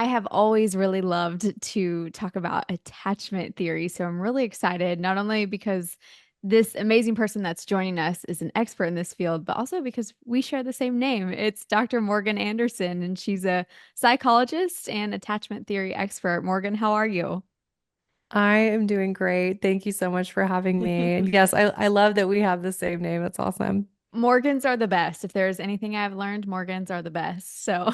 I have always really loved to talk about attachment theory. So I'm really excited, not only because this amazing person that's joining us is an expert in this field, but also because we share the same name. It's Dr. Morgan Anderson, and she's a psychologist and attachment theory expert. Morgan, how are you? I am doing great. Thank you so much for having me. And yes, I love that we have the same name. That's awesome. Morgans are the best. If there's anything I've learned, Morgans are the best. So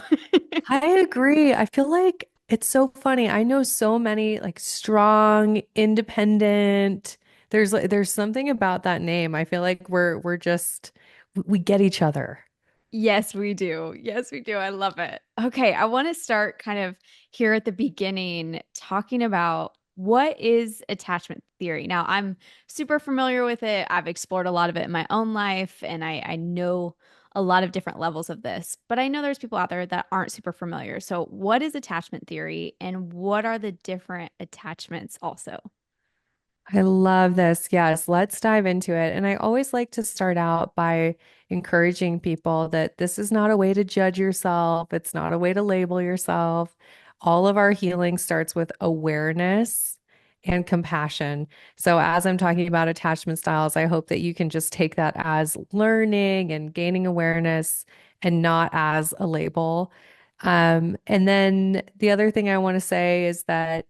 I agree. I feel like it's so funny. I know so many like strong, independent. There's something about that name. I feel like we're just we get each other. yes, we do. Yes, we do. I love it. Okay, I want to start kind of here at the beginning talking about what is attachment theory. Now, I'm super familiar with it. I've explored a lot of it in my own life, and I know a lot of different levels of this, but I know there's people out there that aren't super familiar. So, what is attachment theory, and what are the different attachments also? I love this. Yes, let's dive into it. And I always like to start out by encouraging people that this is not a way to judge yourself. It's not a way to label yourself. All of our healing starts with awareness and compassion. So, as I'm talking about attachment styles, I hope that you can just take that as learning and gaining awareness and not as a label. And then the other thing I want to say is that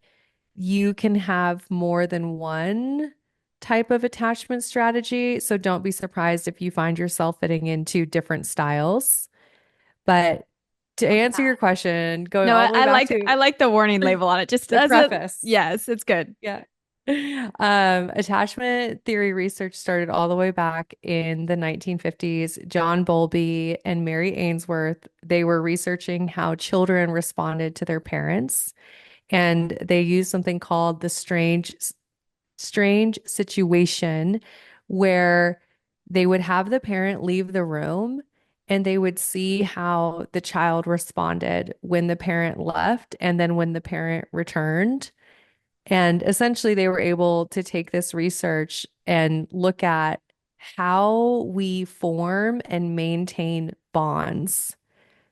you can have more than one type of attachment strategy. So don't be surprised if you find yourself fitting into different styles. But to Love answer your that. question, going No, all the way I back like to the warning label on it. Just the as a preface. yes, it's good. Yeah. Attachment theory research started all the way back in the 1950s. John Bowlby and Mary Ainsworth, they were researching how children responded to their parents, and they used something called the strange situation where they would have the parent leave the room and they would see how the child responded when the parent left and then when the parent returned. And essentially, they were able to take this research and look at how we form and maintain bonds.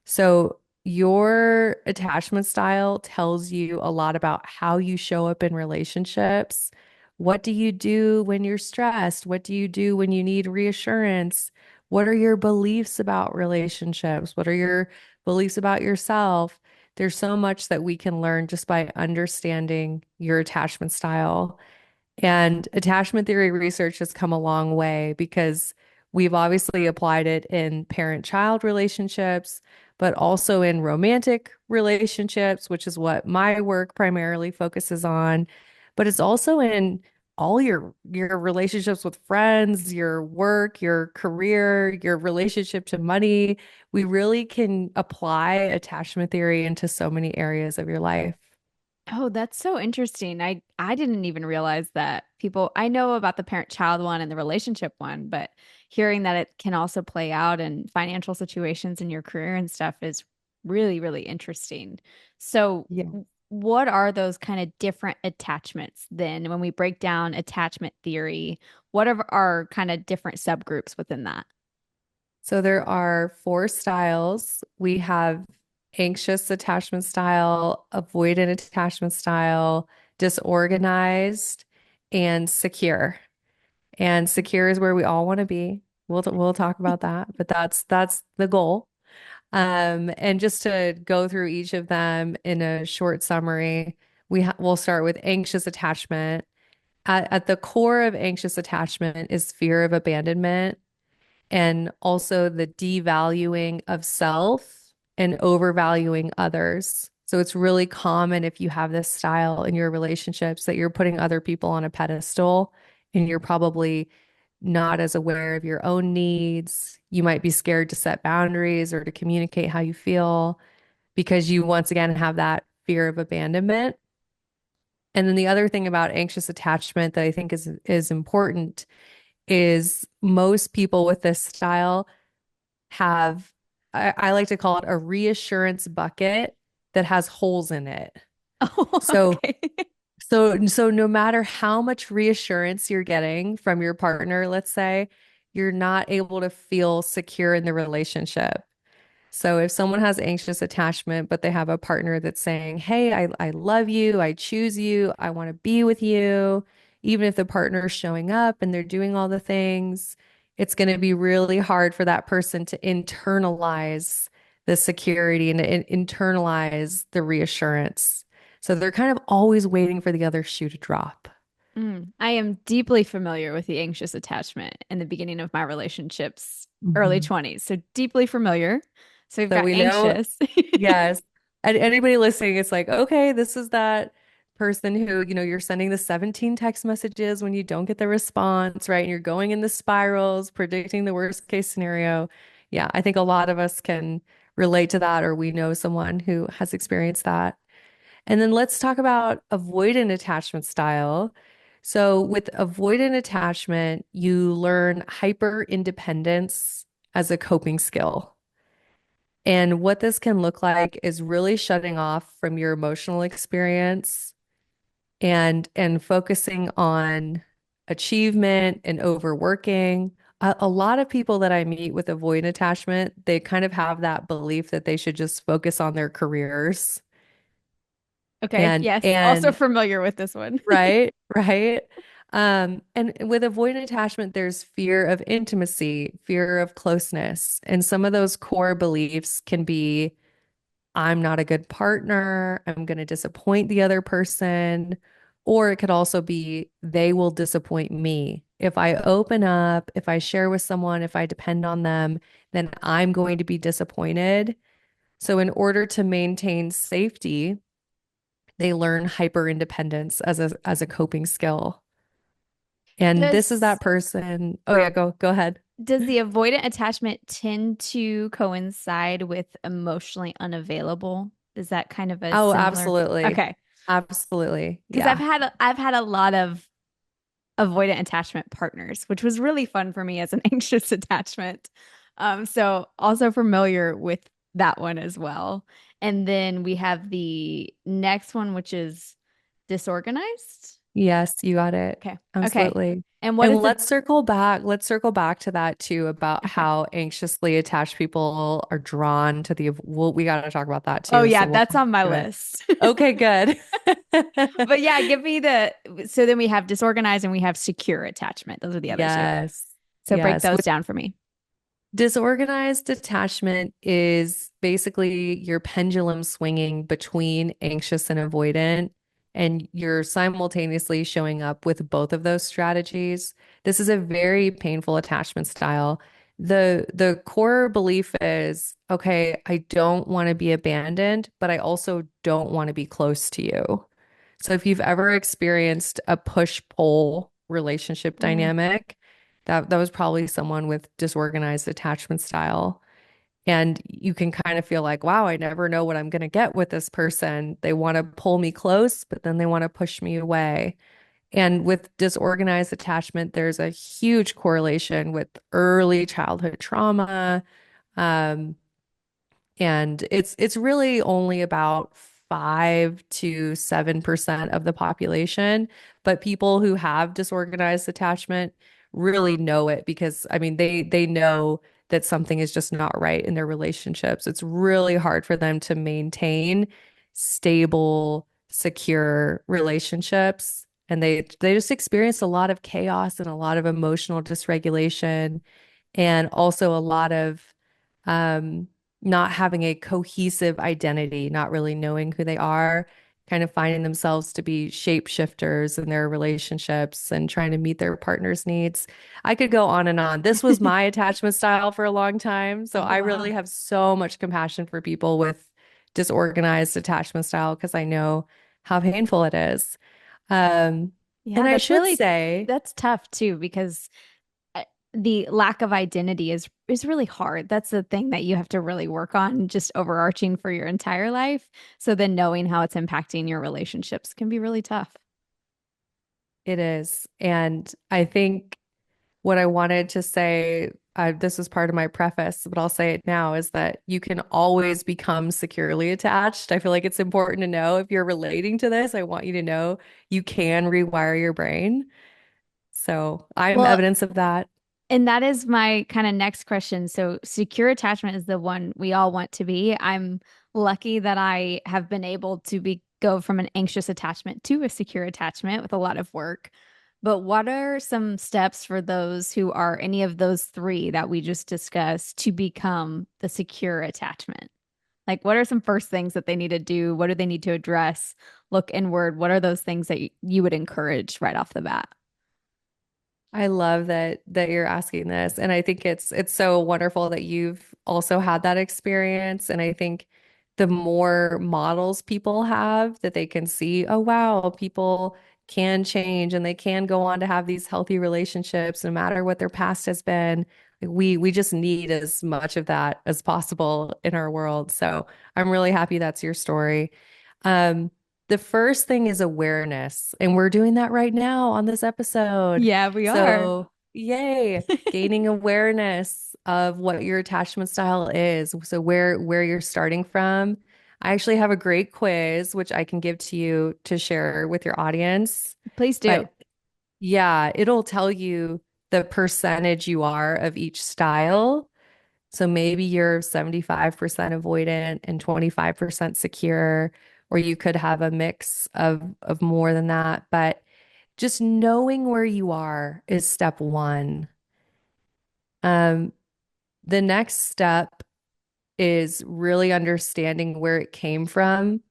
So, your attachment style tells you a lot about how you show up in relationships. What do you do when you're stressed? What do you do when you need reassurance? What are your beliefs about relationships? What are your beliefs about yourself? There's so much that we can learn just by understanding your attachment style. And attachment theory research has come a long way because we've obviously applied it in parent-child relationships, but also in romantic relationships, which is what my work primarily focuses on. But it's also in all your relationships with friends, your work, your career, your relationship to money. We really can apply attachment theory into so many areas of your life. Oh, that's so interesting. I didn't even realize that people I know about the parent-child one and the relationship one, but hearing that it can also play out in financial situations in your career and stuff is really, really interesting. So, Yeah. what are those kind of different attachments then when we break down attachment theory? What are our kind of different subgroups within that? So there are four styles. We have anxious attachment style, avoidant attachment style, disorganized, and secure. And secure is where we all want to be. We'll talk about that, but that's the goal. And just to go through each of them in a short summary, we'll start with anxious attachment. At the core of anxious attachment is fear of abandonment and also the devaluing of self and overvaluing others. So it's really common if you have this style in your relationships that you're putting other people on a pedestal and you're probably not as aware of your own needs. You might be scared to set boundaries or to communicate how you feel because you once again have that fear of abandonment. And then the other thing about anxious attachment that I think is important is most people with this style have, I like to call it a reassurance bucket that has holes in it. Oh, So, okay. so no matter how much reassurance you're getting from your partner, let's say, you're not able to feel secure in the relationship. So if someone has anxious attachment, but they have a partner that's saying, "Hey, I love you, I choose you, I want to be with you," even if the partner's showing up and they're doing all the things, it's going to be really hard for that person to internalize the security and to internalize the reassurance. So they're kind of always waiting for the other shoe to drop. I am deeply familiar with the anxious attachment in the beginning of my relationships, early Mhm. 20s. So deeply familiar. So we've So got we know, anxious. yes. And anybody listening, it's like, okay, this is that person who, you're sending the 17 text messages when you don't get the response, right? And you're going in the spirals, predicting the worst case scenario. Yeah, I think a lot of us can relate to that, or we know someone who has experienced that. And then let's talk about avoidant attachment style. So, with avoidant attachment, you learn hyper independence as a coping skill. And what this can look like is really shutting off from your emotional experience and focusing on achievement and overworking. A lot of people that I meet with avoidant attachment, they kind of have that belief that they should just focus on their careers Okay. and Yes. Also and familiar with this one. right, right. And with avoidant attachment, there's fear of intimacy, fear of closeness, and some of those core beliefs can be I'm not a good partner. I'm going to disappoint the other person. Or it could also be they will disappoint me. If I open up, if I share with someone, if I depend on them, then I'm going to be disappointed. So, in order to maintain safety, they learn hyper independence as a coping skill. And this is Does that person. Oh yeah, go ahead. does the avoidant attachment tend to coincide with emotionally unavailable? Is that kind of a Oh, similar? absolutely. Okay. Absolutely. Because Yeah. I've had a lot of avoidant attachment partners, which was really fun for me as an anxious attachment. So also familiar with that one as well. And then we have the next one, which is disorganized. Yes, you got it. Okay. Okay. Absolutely. And what And is the, let's circle back to that too about okay. how anxiously attached people are drawn to well, we got to talk about that Oh too. yeah, So we'll that's come on my to it. list. Okay, good. But yeah, give me the, so then we have disorganized and we have secure attachment. Those are the other two. Yes. So break Yes. those down for me. Disorganized attachment is basically your pendulum swinging between anxious and avoidant, and you're simultaneously showing up with both of those strategies. This is a very painful attachment style. The core belief is, okay, I don't want to be abandoned, but I also don't want to be close to you. So if you've ever experienced a push-pull relationship Mm. dynamic, that was probably someone with disorganized attachment style. And you can kind of feel like, wow, I never know what I'm going to get with this person. They want to pull me close, but then they want to push me away. And with disorganized attachment, there's a huge correlation with early childhood trauma. Um, and it's really only about 5 to 7% of the population. But people who have disorganized attachment really know it because I mean they know that something is just not right in their relationships. It's really hard for them to maintain stable, secure relationships. And they just experience a lot of chaos and a lot of emotional dysregulation and also a lot of um, not having a cohesive identity, not really knowing who they are, kind of finding themselves to be shapeshifters in their relationships and trying to meet their partner's needs. I could go on and on. This was my attachment style for a long time. So Oh, I wow. really have so much compassion for people with disorganized attachment style because I know how painful it is. Um, Yeah, and I should say, that's tough too because uh, the lack of identity is really hard. That's the thing that you have to really work on, just overarching for your entire life. So then knowing how it's impacting your relationships can be really tough. it is. And I think what I wanted to say, this is part of my preface, but I'll say it now, is that you can always become securely attached. I feel like it's important to know if you're relating to this, I want you to know you can rewire your brain. So I'm Well, evidence of that. And that is my kind of next question. So, secure attachment is the one we all want to be. I'm lucky that I have been able to go from an anxious attachment to a secure attachment with a lot of work. But what are some steps for those who are any of those three that we just discussed to become the secure attachment? Like, what are some first things that they need to do? What do they need to address? Look inward. What are those things that you would encourage right off the bat? I love that you're asking this. And I think it's so wonderful that you've also had that experience. And I think the more models people have that they can see, oh wow, people can change and they can go on to have these healthy relationships no matter what their past has been. Like, we just need as much of that as possible in our world. So I'm really happy that's your story. Um, the first thing is awareness, and we're doing that right now on this episode. Yeah, we are. So, yay, gaining awareness of what your attachment style is. So where you're starting from. I actually have a great quiz which I can give to you to share with your audience. Please do. But yeah, it'll tell you the percentage you are of each style. So maybe you're 75% avoidant and 25% secure, or you could have a mix of more than that. But just knowing where you are is step one. Um, the next step is really understanding where it came from,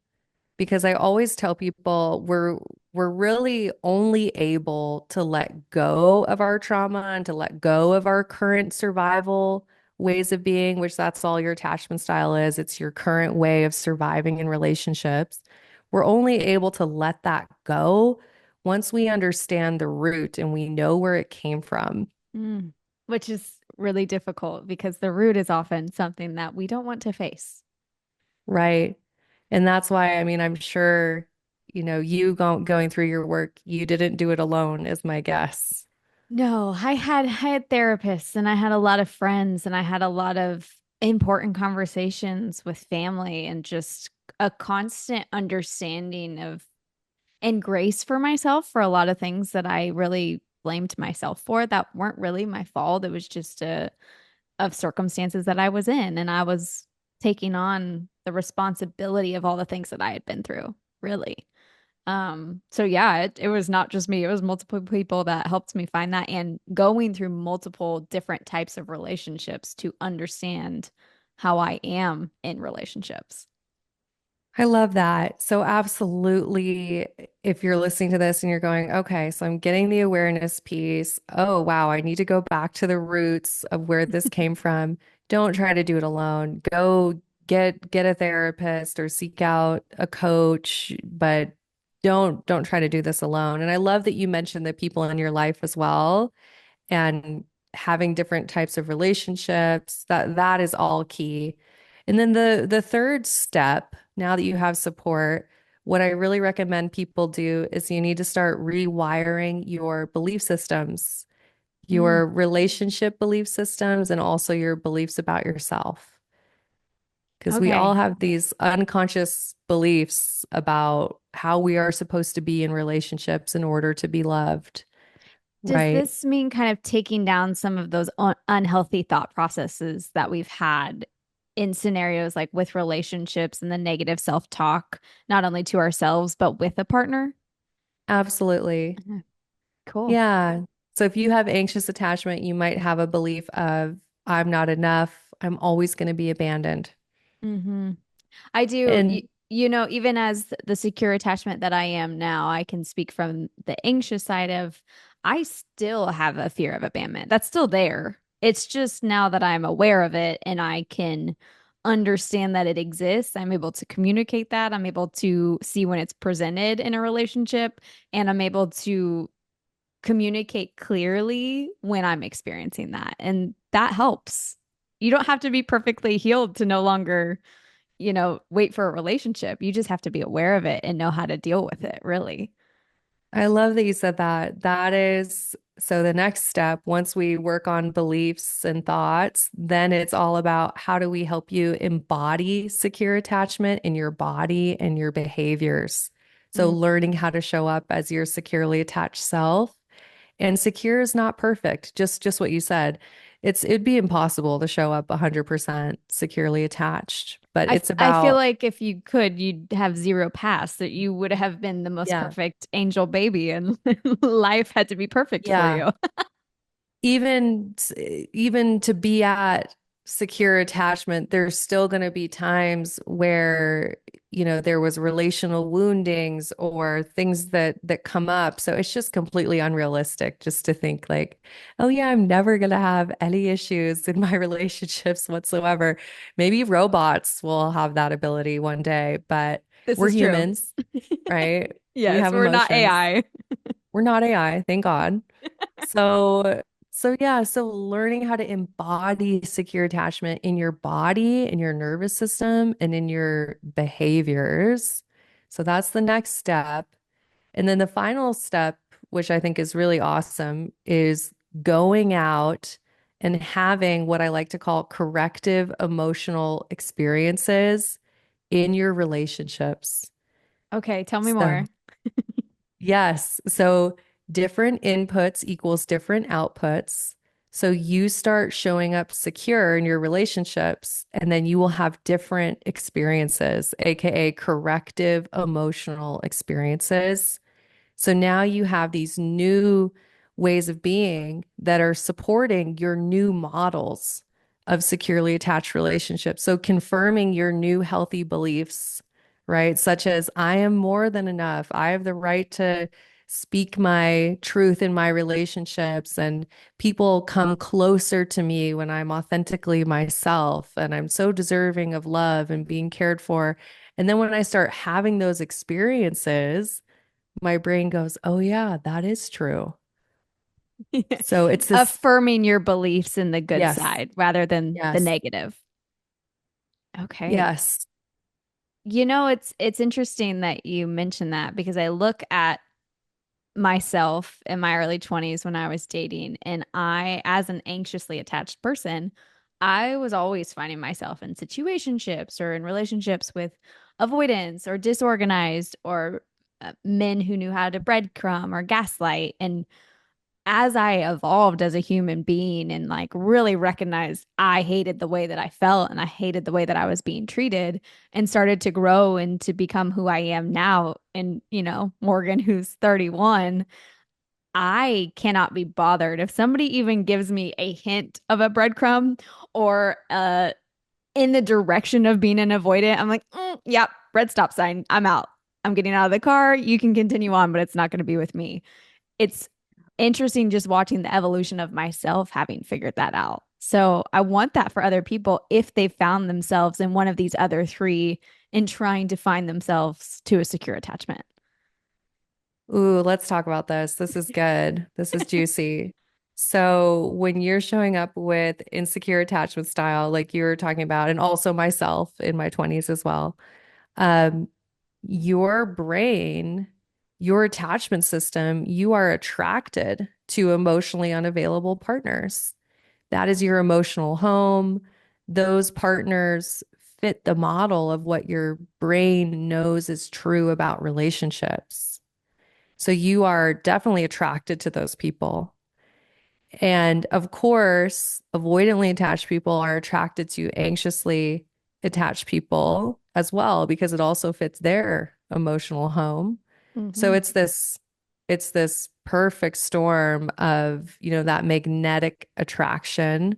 because I always tell people we're really only able to let go of our trauma and to let go of our current survival ways of being, which that's all your attachment style is. It's your current way of surviving in relationships. We're only able to let that go once we understand the root and we know where it came from. Mm. Which is really difficult because the root is often something that we don't want to face. Right. And that's why, I mean, I'm sure, going through your work, you didn't do it alone, is my guess. No, I had therapists and I had a lot of friends and I had a lot of important conversations with family and just a constant understanding of and grace for myself for a lot of things that I really blamed myself for that weren't really my fault. It was just of circumstances that I was in and I was taking on the responsibility of all the things that I had been through, really. So yeah, it was not just me, it was multiple people that helped me find that and going through multiple different types of relationships to understand how I am in relationships. I love that. So, absolutely, if you're listening to this and you're going, okay, so I'm getting the awareness piece. Oh, wow, I need to go back to the roots of where this came from. Don't try to do it alone. Go get a therapist or seek out a coach, but don't try to do this alone. And I love that you mentioned the people in your life as well and having different types of relationships. That is all key. And then the third step, now that you have support, what I really recommend people do is you need to start rewiring your belief systems, Mm, your relationship belief systems, and also your beliefs about yourself. Because we all okay. have these unconscious beliefs about how we are supposed to be in relationships in order to be loved, Does right? this mean kind of taking down some of those unhealthy thought processes that we've had in scenarios like with relationships and the negative self-talk, not only to ourselves, but with a partner? Absolutely. Mhm. Cool. Yeah. So if you have anxious attachment, you might have a belief of, I'm not enough. I'm always going to be abandoned. Hmm. I do. And Even as the secure attachment that I am now, I can speak from the anxious side of I still have a fear of abandonment. That's still there. It's just now that I'm aware of it and I can understand that it exists, I'm able to communicate that. I'm able to see when it's presented in a relationship, and I'm able to communicate clearly when I'm experiencing that. And that helps. You don't have to be perfectly healed to no longer wait for a relationship. You just have to be aware of it and know how to deal with it, really. I love that you said that. That is, so the next step, once we work on beliefs and thoughts, then it's all about how do we help you embody secure attachment in your body and your behaviors. So Mm, learning how to show up as your securely attached self. And secure is not perfect. Just what you said. It'd be impossible to show up 100% securely attached, but it's I feel about, like if you could, you'd have zero past, that you would have been the most yeah. perfect angel baby and life had to be perfect for Yeah. you. Even to be at secure attachment, there's still going to be times where, there was relational woundings or things that come up. So it's just completely unrealistic just to think like, oh yeah, I'm never going to have any issues in my relationships whatsoever. Maybe robots will have that ability one day, but This we're is true. humans, right? We Yes, have we're not emotions. AI. We're not AI, thank God. So, so learning how to embody secure attachment in your body, in your nervous system, and in your behaviors. So that's the next step. And then the final step, which I think is really awesome, is going out and having what I like to call corrective emotional experiences in your relationships. Okay, tell me more. So yes. So different inputs equals different outputs. So you start showing up secure in your relationships, and then you will have different experiences, AKA corrective emotional experiences. So now you have these new ways of being that are supporting your new models of securely attached relationships. So confirming your new healthy beliefs, right? Such as, I am more than enough. I have the right to speak my truth in my relationships, and people come closer to me when I'm authentically myself, and I'm so deserving of love and being cared for. And then when I start having those experiences, my brain goes, oh, yeah, that is true. So it's this, Affirming your beliefs in the good yes, side rather than the yes, negative. Okay. yes. It's interesting that you mentioned that because I look at myself in my early 20s when I was dating, and I, as an anxiously attached person, I was always finding myself in situationships or in relationships with avoidance or disorganized or men who knew how to breadcrumb or gaslight. And as I evolved as a human being and like really recognized I hated the way that I felt and I hated the way that I was being treated and started to grow and to become who I am now. And, Morgan, who's 31, I cannot be bothered if somebody even gives me a hint of a breadcrumb or in the direction of being an avoidant. I'm like, yep, red stop sign. I'm out. I'm getting out of the car. You can continue on, but it's not going to be with me. It's interesting just watching the evolution of myself having figured that out. So I want that for other people if they found themselves in one of these other three and trying to find themselves to a secure attachment. Ooh, let's talk about this. This is good. This is juicy. So when you're showing up with insecure attachment style, like you were talking about, and also myself in my 20s as well, um, your brain, your attachment system, you are attracted to emotionally unavailable partners. That is your emotional home. Those partners fit the model of what your brain knows is true about relationships. So you are definitely attracted to those people. And of course, avoidantly attached people are attracted to anxiously attached people as well because it also fits their emotional home. So Mm-hmm. it's this perfect storm of, that magnetic attraction.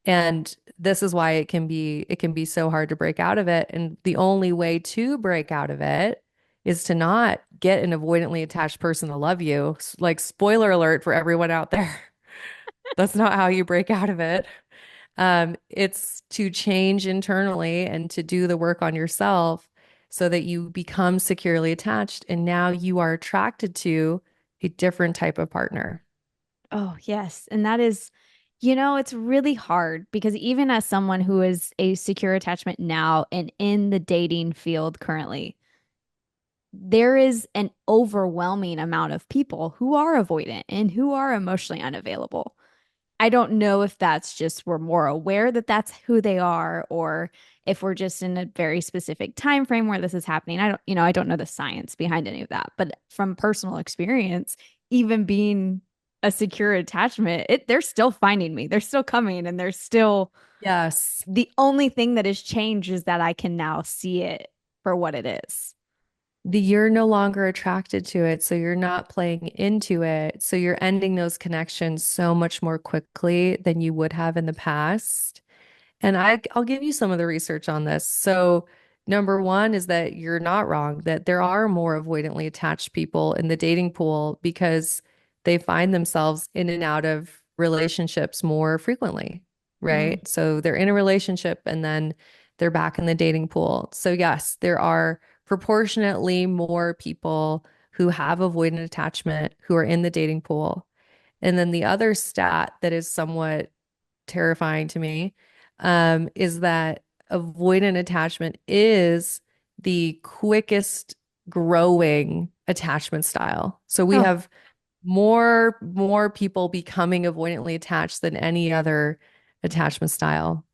And this is why it can be so hard to break out of it. And the only way to break out of it is to not get an avoidantly attached person to love you. Like, spoiler alert for everyone out there. That's not how you break out of it. It's to change internally and to do the work on yourself so that you become securely attached. And now you are attracted to a different type of partner. Oh, yes. And that is, it's really hard because even as someone who is a secure attachment now and in the dating field currently, there is an overwhelming amount of people who are avoidant and who are emotionally unavailable. I don't know if that's just we're more aware that that's who they are, or if we're just in a very specific time frame where this is happening. I don't know the science behind any of that, but from personal experience, even being a secure attachment, they're still finding me. They're still coming and they're still Yes. the only thing that has changed is that I can now see it for what it is. You're no longer attracted to it, so you're not playing into it. So you're ending those connections so much more quickly than you would have in the past. And I'll give you some of the research on this. So, number one is that you're not wrong, that there are more avoidantly attached people in the dating pool because they find themselves in and out of relationships more frequently, Mm. right? So they're in a relationship and then they're back in the dating pool. So, yes, there are proportionately more people who have avoidant attachment who are in the dating pool. And then the other stat that is somewhat terrifying to me, is that avoidant attachment is the quickest growing attachment style. So we Oh, have more people becoming avoidantly attached than any other attachment style.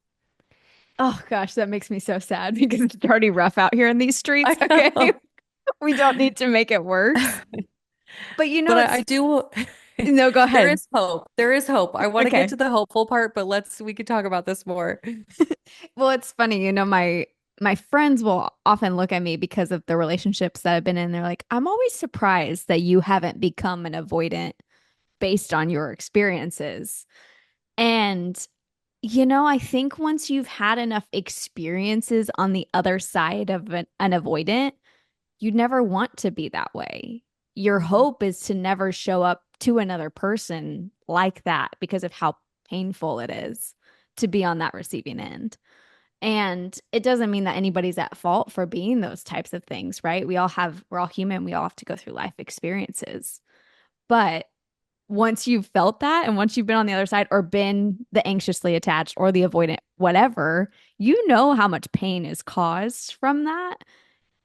oh gosh, that makes me so sad because it's already rough out here in these streets. I Okay. know. We don't need to make it worse. But But I it's do no, go there ahead. is hope. There is hope. I want to get Okay. to the hopeful part, but we could talk about this more. Well, it's funny, my friends will often look at me because of the relationships that I've been in. They're like, I'm always surprised that you haven't become an avoidant based on your experiences. And, I think once you've had enough experiences on the other side of an avoidant, you never want to be that way. Your Mhm. hope is to never show up to another person like that because of how painful it is to be on that receiving end. And it doesn't mean that anybody's at fault for being those types of things, right? We're all human. We all have to go through life experiences. But once you've felt that and once you've been on the other side or been the anxiously attached or the avoidant, whatever, you know how much pain is caused from that.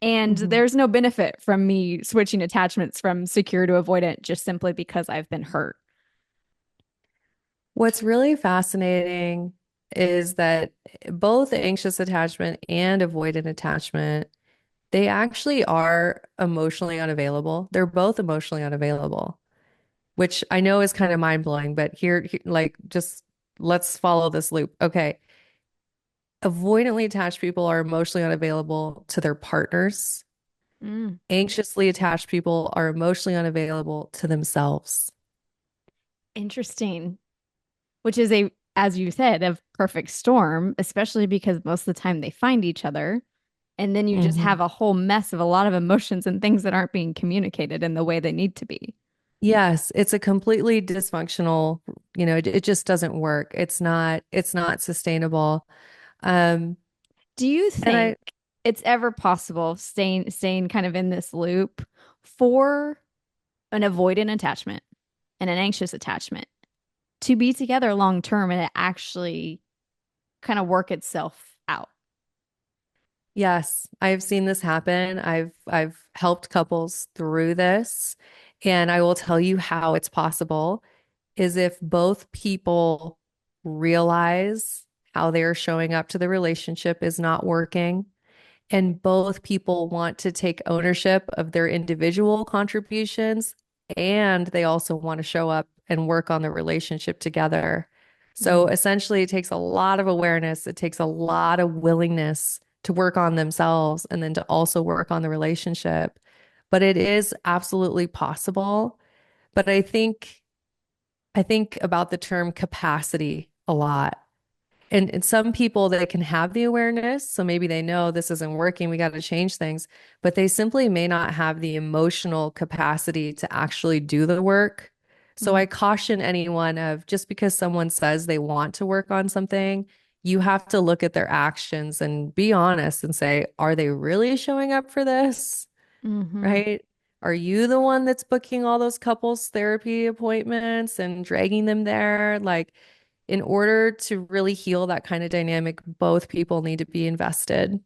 And Mhm. there's no benefit from me switching attachments from secure to avoidant just simply because I've been hurt. What's really fascinating is that both anxious attachment and avoidant attachment, they actually are emotionally unavailable. They're both emotionally unavailable, which I know is kind of mind-blowing, but like, just let's follow this loop. Okay. Avoidantly attached people are emotionally unavailable to their partners. Mm, Anxiously attached people are emotionally unavailable to themselves. interesting. Which is as you said, a perfect storm, especially because most of the time they find each other. And then you just have Mhm. a whole mess of a lot of emotions and things that aren't being communicated in the way they need to be. Yes, it's a completely dysfunctional, it just doesn't work. It's not sustainable. Um, Do you and think it's ever possible staying kind of in this loop for an avoidant attachment and an anxious attachment to be together long term and it actually kind of work itself out? yes, I've seen this happen. I've helped couples through this, and I will tell you how it's possible is if both people realize how they're showing up to the relationship is not working. And both people want to take ownership of their individual contributions, and they also want to show up and work on the relationship together. So Mm, essentially, it takes a lot of awareness, it takes a lot of willingness to work on themselves and then to also work on the relationship. But it is absolutely possible. But I think about the term capacity a lot. And some people that can have the awareness, so maybe they know this isn't working, we got to change things, but they simply may not have the emotional capacity to actually do the work. So mm, I caution anyone of just because someone says they want to work on something, you have to look at their actions and be honest and say, are they really showing up for this? mm-hmm. Right? Are you the one that's booking all those couples therapy appointments and dragging them there? Like, in order to really heal that kind of dynamic, both people need to be invested.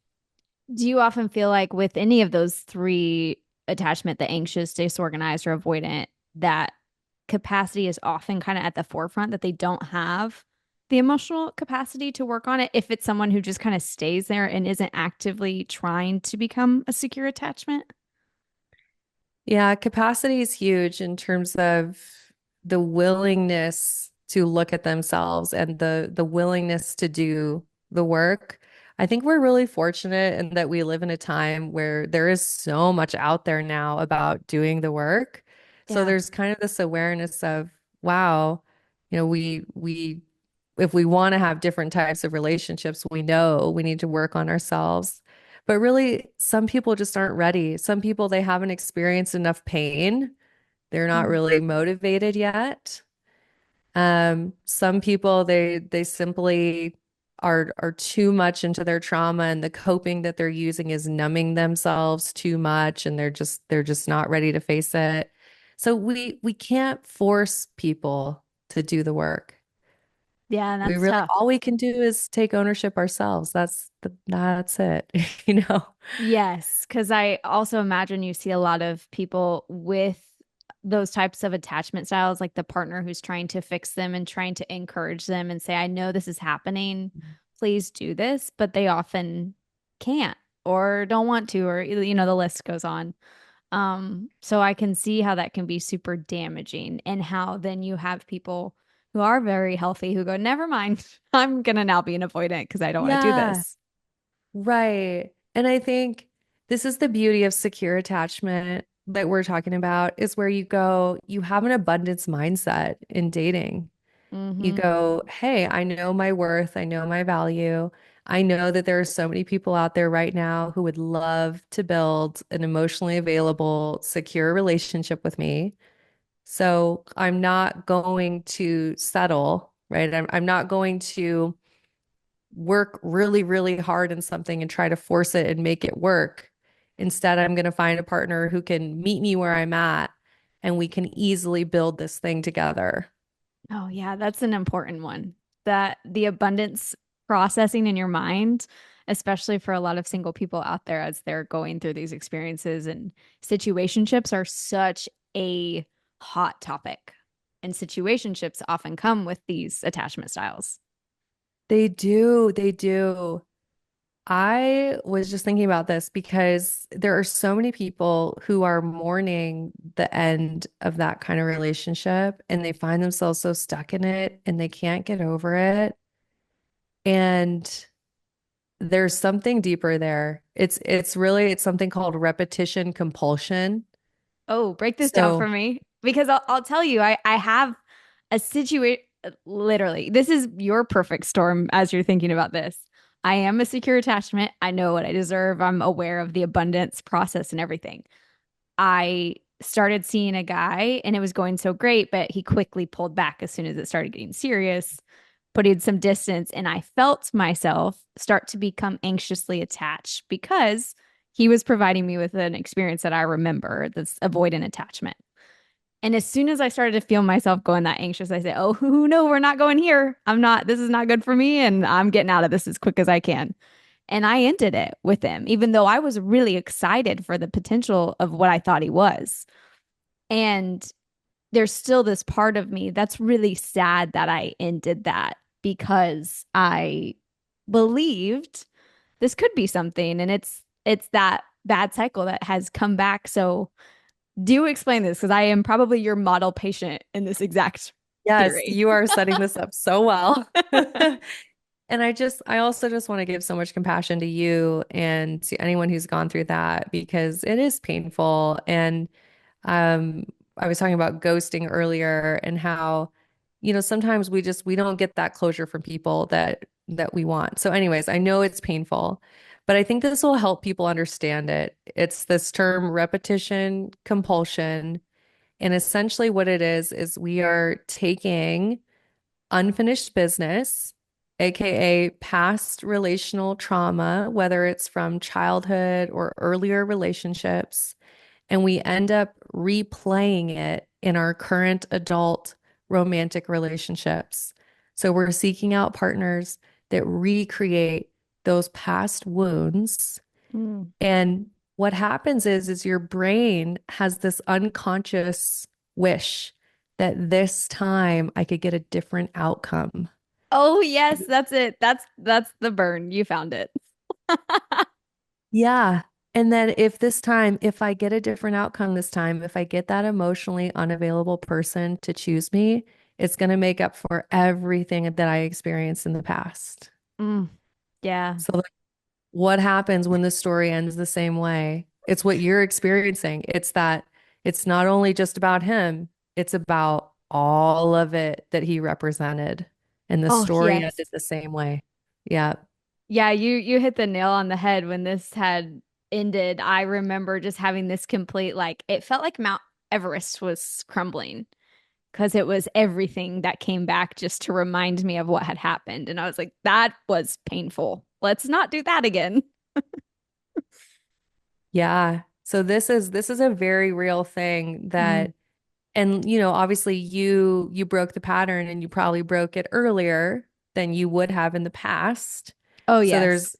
Do you often feel like with any of those three attachment, the anxious, disorganized, or avoidant, that capacity is often kind of at the forefront, that they don't have the emotional capacity to work on it if it's someone who just kind of stays there and isn't actively trying to become a secure attachment? Yeah, capacity is huge in terms of the willingness to look at themselves and the willingness to do the work. I think we're really fortunate in that we live in a time where there is so much out there now about doing the work. So Yeah. there's kind of this awareness of, wow, we if we want to have different types of relationships, we know we need to work on ourselves. But really, some people just aren't ready. Some people, they haven't experienced enough pain. They're not Mm. really motivated yet. Some people they simply are too much into their trauma and the coping that they're using is numbing themselves too much and they're just not ready to face it. So we can't force people to do the work. Yeah, and We that's really tough. all we can do is take ownership ourselves. That's it, you know. Yes, because I also imagine you see a lot of people with those types of attachment styles, like the partner who's trying to fix them and trying to encourage them and say, I know this is happening. Please do this. But they often can't or don't want to, or, the list goes on. So I can see how that can be super damaging and how then you have people who are very healthy who go, never mind, I'm gonna now be an avoidant because I don't want to do Yeah. this. Right. And I think this is the beauty of secure attachment that we're talking about is where you have an abundance mindset in dating. You Mm-hmm. go, hey, I know my worth. I know my value. I know that there are so many people out there right now who would love to build an emotionally available, secure relationship with me. So I'm not going to settle, right? I'm not going to work really, really hard in something and try to force it and make it work. Instead, I'm going to find a partner who can meet me where I'm at and we can easily build this thing together. Oh, yeah, that's an important one. That the abundance processing in your mind, especially for a lot of single people out there as they're going through these experiences and situationships are such a hot topic. And situationships often come with these attachment styles. They do. They do. I was just thinking about this because there are so many people who are mourning the end of that kind of relationship and they find themselves so stuck in it and they can't get over it. And there's something deeper there. It's something called repetition compulsion. Oh, break this down for So me because I'll tell you, I have a situation. Literally, this is your perfect storm as you're thinking about this. I am a secure attachment. I know what I deserve. I'm aware of the abundance process and everything. I started seeing a guy and it was going so great, but he quickly pulled back as soon as it started getting serious, putting some distance. And I felt myself start to become anxiously attached because he was providing me with an experience that I remember, this avoidant attachment. And as soon as I started to feel myself going that anxious, I said, oh, no, we're not going here. I'm not, this is not good for me. And I'm getting out of this as quick as I can. And I ended it with him, even though I was really excited for the potential of what I thought he was. And there's still this part of me that's really sad that I ended that because I believed this could be something. And it's that bad cycle that has come back. So do explain this because I am probably your model patient in this exact yes, theory. you are setting this up so well. And I also just want to give so much compassion to you and to anyone who's gone through that because it is painful. And um, I was talking about ghosting earlier and how, sometimes we don't get that closure from people that we want. So anyways, I know it's painful, but I think this will help people understand it. It's this term repetition compulsion. And essentially what it is we are taking unfinished business, aka past relational trauma, whether it's from childhood or earlier relationships, and we end up replaying it in our current adult romantic relationships. So we're seeking out partners that recreate those past wounds. Mm. And what happens is your brain has this unconscious wish that this time I could get a different outcome. Oh yes, that's it. That's the burn. You found it. Yeah. And then if this time, if I get a different outcome this time, if I get that emotionally unavailable person to choose me, it's going to make up for everything that I experienced in the past. Mm, yeah. So like, what happens when the story ends the same way? It's what you're experiencing. It's that it's not only just about him, it's about all of it that he represented. And the Oh, story yes. ended the same way. Yeah. Yeah, you hit the nail on the head when this had ended. I remember just having this complete like it felt like Mount Everest was crumbling because it was everything that came back just to remind me of what had happened. And I was like, that was painful. Let's not do that again. Yeah. So this is a very real thing Mm. that and obviously you broke the pattern and you probably broke it earlier than you would have in the past. Oh, So yes. there's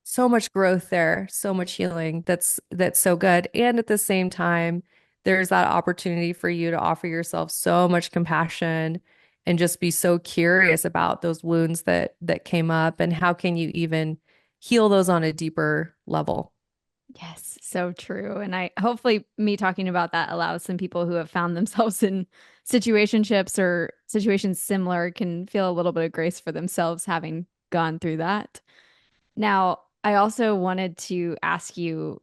so much growth there, so much healing. That's so good. And at the same time, there's that opportunity for you to offer yourself so much compassion and just be so curious about those wounds that came up and how can you even heal those on a deeper level. Yes, so true. And I hopefully me talking about that allows some people who have found themselves in situationships or situations similar can feel a little bit of grace for themselves having gone through that. Now, I also wanted to ask you,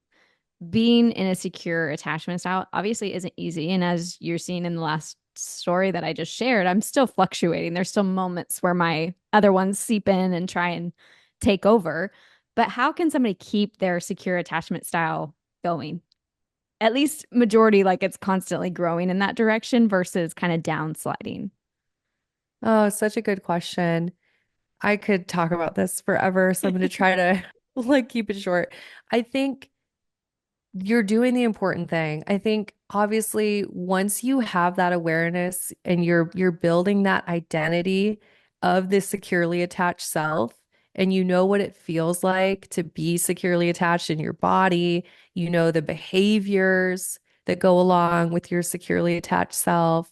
being in a secure attachment style obviously isn't easy. And as you're seeing in the last story that I just shared, I'm still fluctuating. There's still moments where my other ones seep in and try and take over. But how can somebody keep their secure attachment style going? At least majority, like it's constantly growing in that direction versus kind of downsliding. Oh, such a good question. I could talk about this forever, so I'm going to try to like keep it short. I think you're doing the important thing. I think obviously once you have that awareness and you're building that identity of this securely attached self and you know what it feels like to be securely attached in your body, you know the behaviors that go along with your securely attached self.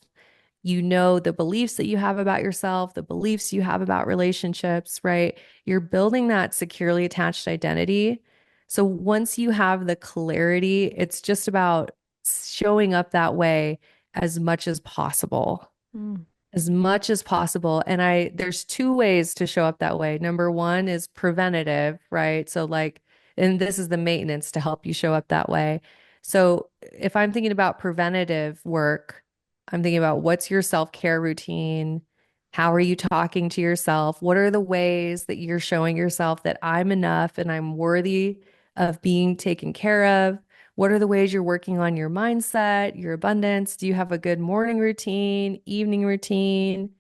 You know the beliefs that you have about yourself, the beliefs you have about relationships, right? You're building that securely attached identity. So once you have the clarity, it's just about showing up that way as much as possible Mm. as much as possible. And there's two ways to show up that way. Number one is preventative, right? So like, and this is the maintenance to help you show up that way. So if I'm thinking about preventative work, I'm thinking about what's your self-care routine? How are you talking to yourself? What are the ways that you're showing yourself that I'm enough and I'm worthy of being taken care of? What are the ways you're working on your mindset, your abundance? Do you have a good morning routine, evening routine,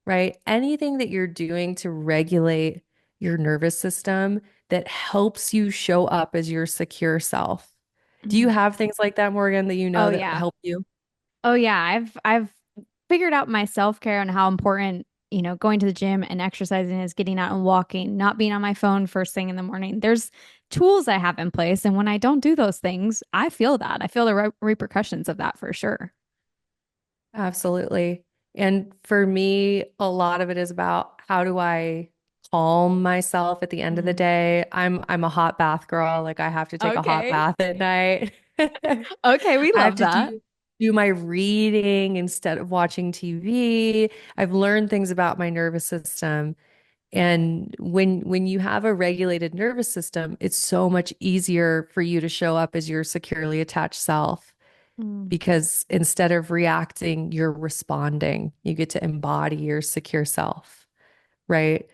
right? Anything that you're doing to regulate your nervous system that helps you show up as your secure self. Do you Mm. have things like that, Morgan, that you Oh know that yeah. help you? Oh yeah, I've figured out my self-care and how important, going to the gym and exercising is getting out and walking, not being on my phone first thing in the morning. There's tools I have in place, and when I don't do those things, I feel that. I feel the repercussions of that for sure. Absolutely. And for me, a lot of it is about how do I calm myself at the end of the Mm. day. I'm a hot bath girl. Like I have to take a hot Okay. bath at night. I Okay, we have love to that. do my reading instead of watching TV. I've learned things about my nervous system. And when you have a regulated nervous system, it's so much easier for you to show up as your securely attached self Mm. because instead of reacting, you're responding. You get to embody your secure self, right?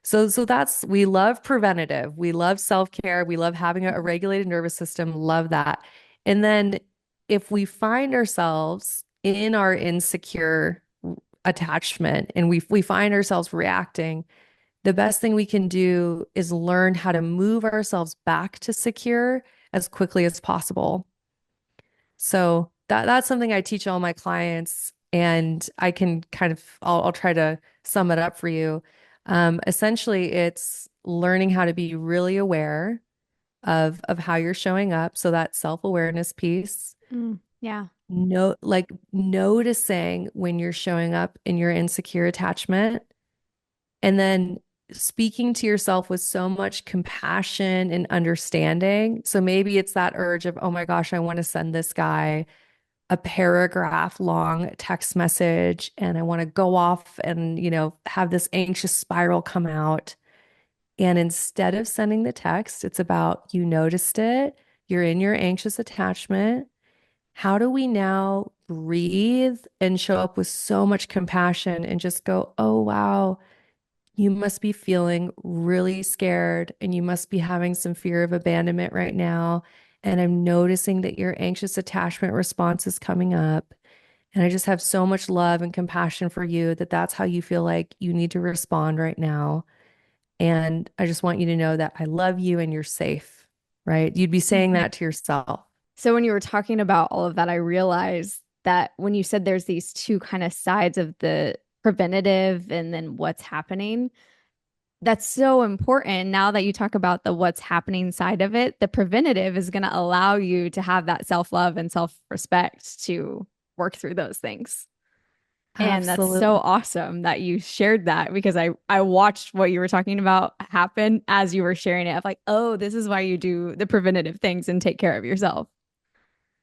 So that's we love preventative. We love self-care. We love having a regulated nervous system. Love that. And then if we find ourselves in our insecure attachment and we find ourselves reacting, the best thing we can do is learn how to move ourselves back to secure as quickly as possible. So that's something I teach all my clients, and I can kind of I'll try to sum it up for you. Essentially, it's learning how to be really aware of how you're showing up. So that self-awareness piece. Mm. Yeah. No, like noticing when you're showing up in your insecure attachment, and then speaking to yourself with so much compassion and understanding. So maybe it's that urge of, oh my gosh, I want to send this guy a paragraph long text message and I want to go off and, have this anxious spiral come out. And instead of sending the text, it's about you noticed it, you're in your anxious attachment. How do we now breathe and show up with so much compassion and just go, oh, wow, you must be feeling really scared and you must be having some fear of abandonment right now. And I'm noticing that your anxious attachment response is coming up. And I just have so much love and compassion for you that that's how you feel like you need to respond right now. And I just want you to know that I love you and you're safe, right? You'd be saying Mhm. that to yourself. So when you were talking about all of that, I realized that when you said there's these two kind of sides of the preventative and then what's happening, that's so important. Now that you talk about the what's happening side of it, the preventative is going to allow you to have that self-love and self-respect to work through those things. And that's so Absolutely. awesome that you shared that because I watched what you were talking about happen as you were sharing it. I'm like, oh, this is why you do the preventative things and take care of yourself.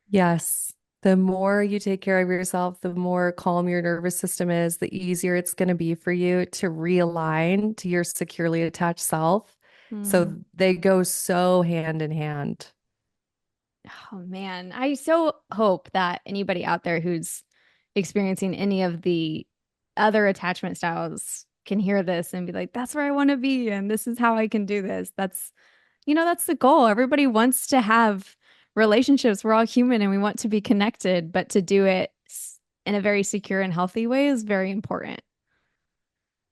Yes. The more you take care of yourself, the more calm your nervous system is, the easier it's going to be for you to realign to your securely attached self. Mm. So they go so hand in hand. Oh man, I so hope that anybody out there who's experiencing any of the other attachment styles can hear this and be like, that's where I want to be and this is how I can do this. That's the goal. Everybody wants to have relationships. We're all human and we want to be connected, but to do it in a very secure and healthy way is very important.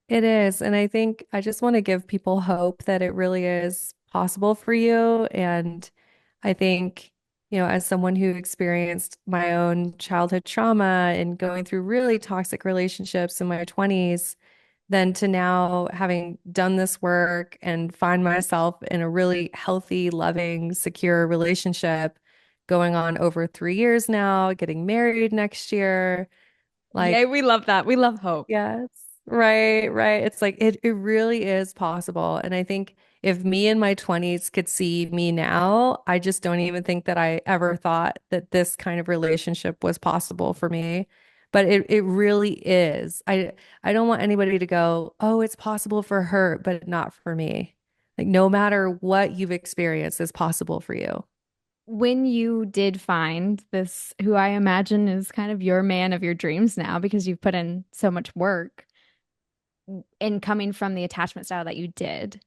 It is. And I think I just want to give people hope that it really is possible for you. And I think, as someone who experienced my own childhood trauma and going through really toxic relationships in my 20s, then to now having done this work and find myself in a really healthy, loving, secure relationship going on over 3 years now, getting married next year. Yay, Like, we love that. We love hope. yes, right, right. It's like it really is possible. And I think if me in my 20s could see me now, I just don't even think that I ever thought that this kind of relationship was possible for me. But it really is. I don't want anybody to go, "Oh, it's possible for her, but not for me." Like no matter what you've experienced is possible for you. When you did find this, who I imagine is kind of your man of your dreams now because you've put in so much work in coming from the attachment style that you did,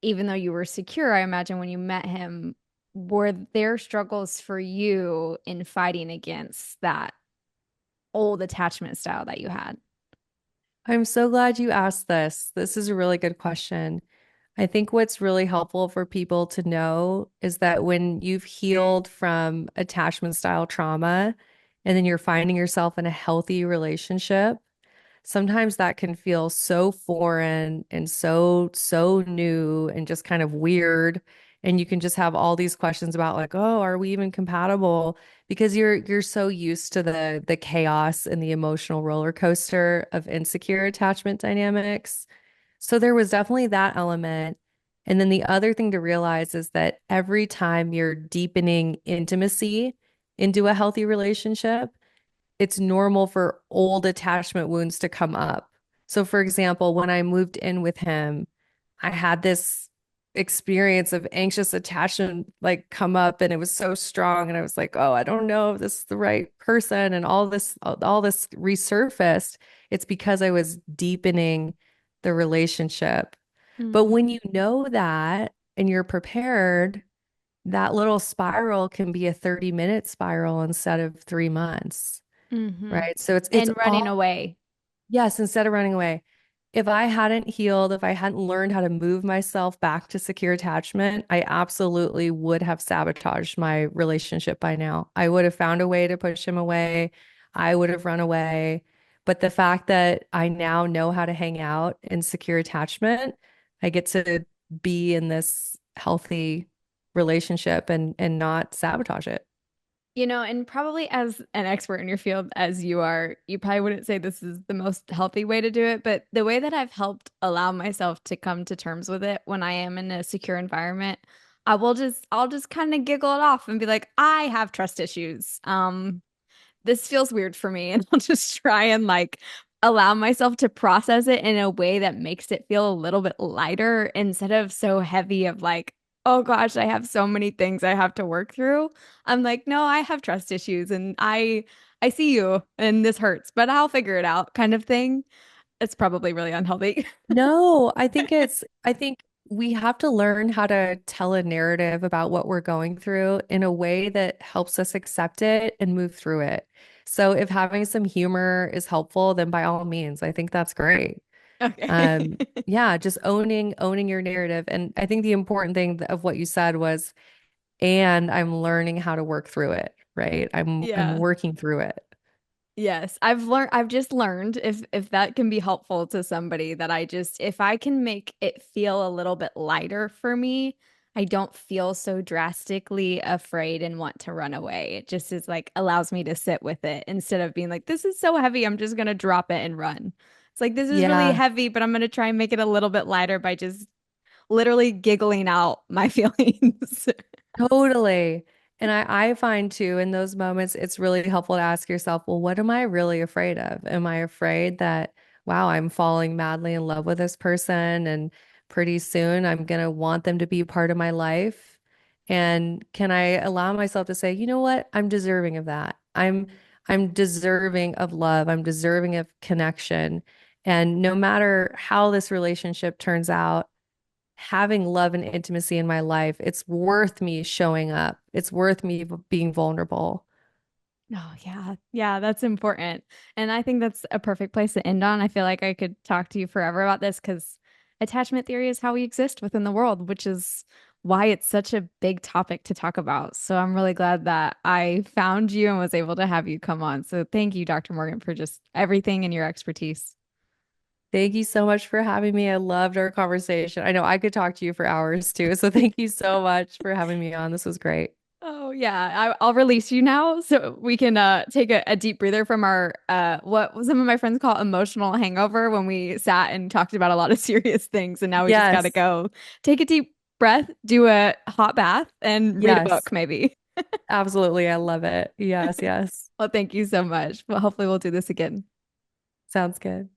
even though you were secure, I imagine when you met him, were there struggles for you in fighting against that old attachment style that you had? I'm so glad you asked this. This is a really good question. I think what's really helpful for people to know is that when you've healed from attachment style trauma and then you're finding yourself in a healthy relationship, sometimes that can feel so foreign and so new and just kind of weird. And you can just have all these questions about like, oh, are we even compatible? Because you're so used to the chaos and the emotional roller coaster of insecure attachment dynamics. So there was definitely that element. And then the other thing to realize is that every time you're deepening intimacy into a healthy relationship, it's normal for old attachment wounds to come up. So, for example, when I moved in with him, I had this experience of anxious attachment like come up and it was so strong and I was like, "Oh, I don't know if this is the right person," and all this resurfaced. It's because I was deepening the relationship. But Mm. when you know that and you're prepared, that little spiral can be a 30-minute spiral instead of 3 months. Mm-hmm. Right. So it's And running all, away. yes, instead of running away. If I hadn't healed, if I hadn't learned how to move myself back to secure attachment, I absolutely would have sabotaged my relationship by now. I would have found a way to push him away. I would have run away. But the fact that I now know how to hang out in secure attachment, I get to be in this healthy relationship and not sabotage it. And probably as an expert in your field as you are, you probably wouldn't say this is the most healthy way to do it, but the way that I've helped allow myself to come to terms with it when I am in a secure environment, I'll just kind of giggle it off and be like, I have trust issues. This feels weird for me. And I'll just try and like allow myself to process it in a way that makes it feel a little bit lighter instead of so heavy of like, oh gosh, I have so many things I have to work through. I'm like, no, I have trust issues and I see you and this hurts, but I'll figure it out kind of thing. It's probably really unhealthy. No, I think we have to learn how to tell a narrative about what we're going through in a way that helps us accept it and move through it. So if having some humor is helpful, then by all means, I think that's great. Okay. Yeah, just owning your narrative. And I think the important thing of what you said was, and I'm learning how to work through it, right? I'm Yeah. working through it. Yes, I've just learned if that can be helpful to somebody that if I can make it feel a little bit lighter for me, I don't feel so drastically afraid and want to run away. It just is like allows me to sit with it instead of being like, this is so heavy, I'm just gonna drop it and run. It's like this is really Yeah. heavy, but I'm gonna try and make it a little bit lighter by just literally giggling out my feelings. Totally. And I find too, in those moments, it's really helpful to ask yourself, well, what am I really afraid of? Am I afraid that, wow, I'm falling madly in love with this person and pretty soon I'm going to want them to be part of my life? And can I allow myself to say, you know what? I'm deserving of that. I'm deserving of love. I'm deserving of connection. And no matter how this relationship turns out, having love and intimacy in my life, it's worth me showing up. It's worth me being vulnerable. Oh, yeah. Yeah, that's important. And I think that's a perfect place to end on. I feel like I could talk to you forever about this because attachment theory is how we exist within the world, which is why it's such a big topic to talk about. So I'm really glad that I found you and was able to have you come on. So thank you, Dr. Morgan, for just everything and your expertise. Thank you so much for having me. I loved our conversation. I know I could talk to you for hours too. So thank you so much for having me on. This was great. Oh yeah, I'll release you now so we can take a deep breather from our what some of my friends call emotional hangover when we sat and talked about a lot of serious things and now we just got to Yes. go take a deep breath, do a hot bath and read a Yes. book maybe. Absolutely. I love it. Yes. Yes. Well, thank you so much. Well, hopefully we'll do this again. Sounds good.